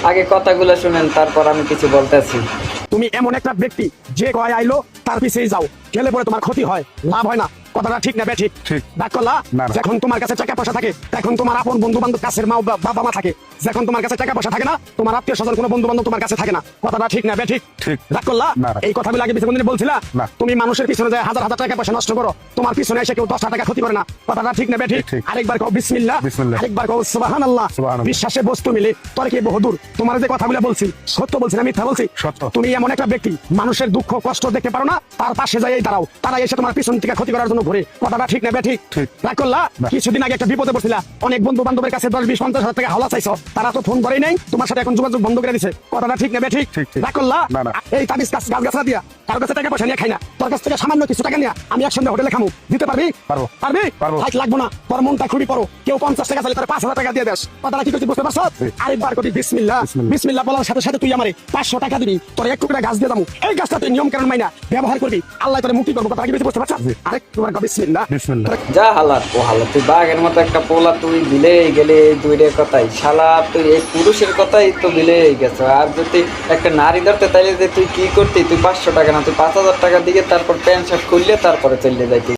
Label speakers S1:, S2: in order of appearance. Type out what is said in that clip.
S1: আগে কথাগুলো শুনেন, তারপর আমি কিছু বলতেছি।
S2: তুমি এমন একটা ব্যক্তি যে কয় আইলো তার পিছেই যাও, গেলে পরে তোমার ক্ষতি হয়, লাভ হয় না। কথাটা ঠিক না ঠিক?
S3: ঠিক।
S2: ডাক করলা।
S3: না, না।
S2: যখন তোমার কাছে টাকা পয়সা থাকে, তখন তোমার আপন বন্ধু বান্ধব, কাছের মা বাবা মা থাকে। যখন তোমার কাছে টাকা পয়সা থাকে না, তোমার আত্মীয় স্বজন কোনো বন্ধু বান্ধব তোমার কাছে থাকে না। কথাটা ঠিক না ঠিক?
S3: ঠিক।
S2: ডাক করলা।
S3: না, না।
S2: এই কথাগুলো আগে পিছনে কোনদিন বলছিলা?
S3: না।
S2: তুমি মানুষের পিছনে যায় হাজার হাজার টাকা পয়সা নষ্ট করো, তোমার পিছনে এসে কেউ 10 টাকা ক্ষতি করে না। কথাটা ঠিক না ঠিক?
S3: ঠিক।
S2: আরেকবার কও বিসমিল্লাহ,
S3: বিসমিল্লাহ।
S2: আরেকবার কও সুবহানাল্লাহ।
S3: সুবহানাল্লাহ।
S2: বিশ্বাসে বস্তু মিলে তর্কে বহুদূর। তোমার যে কথাগুলো বলছি সত্য বলছি না মিথ্যা বলছি?
S3: সত্য।
S2: তুমি এমন একটা ব্যক্তি, মানুষের দুঃখ কষ্ট দেখতে পারো না, তার পাশে যাই দাঁড়াও, তারা এসে তোমার পিছন থেকে ক্ষতি করার জন্য ঘুরে। কথাটা ঠিক না ঠিক?
S3: ঠিক।
S2: রাগ করলা।
S3: না।
S2: কিছুদিন আগে একটা বিপদে পড়ছিলা, অনেক বন্ধু বান্ধবের কাছে 10-20-50 হাজার টাকা হাওলা চাইছো, তারা তো ফোন করেই নাই, তোমার সাথে এখন যোগাযোগ বন্ধ করে দিছে। কথাটা ঠিক না ঠিক?
S3: ঠিক, ঠিক।
S2: রাগ করলা।
S3: না, না।
S2: এই তাবিজ গাছ গাছরা দিয়া কারো কাছে টাকা পয়সা নিয়ে খাই না, তোর কাছ থেকে সামান্য কিছু টাকা নিয়ে আমি একসঙ্গে হোটেলে খামু, দিতে পারবি?
S3: পারবো।
S2: পারবি?
S3: পারবো।
S2: হাইট লাগবো না, তোর মনটা খুবই বড়। কেউ 50 টাকা চাইলে তার 5,000 টাকা দিয়ে দেস। কথাটা কি করছি বুঝতে পারছ? আরেকবার কবি বিসমিল্লাহ।
S3: বিসমিল্লাহ।
S2: বিসমিল্লাহ বলার সাথে সাথে তুই আমারে 500 টাকা দিবি, তোর এক টুকরা গাছ দিয়ে দামু। এই গাছটা তুই নিয়ম কানুন মাইনা ব্যবহার করবি, আল্লাহ তোরে মুক্তি করবো। কথা কি বুঝতে পারছ? আরেকবার কবি বিসমিল্লাহ।
S3: বিসমিল্লাহ।
S1: যা হালার ও হালা, তুই বাঘের মতো একটা পোলা, তুই বিলেই গেলে এই দুইটার কথাই। শালা তুই এই পুরুষের কথাই তো বিলেই গেছো। আর যদি একটা নারী ধরতে তাইলে যে তুই কি করতি? তুই 500 টাকা না, তুই 5,000 টাকা দিয়ে তারপর প্যান্ট শার্ট খুললে তারপরে চলে যাইতি।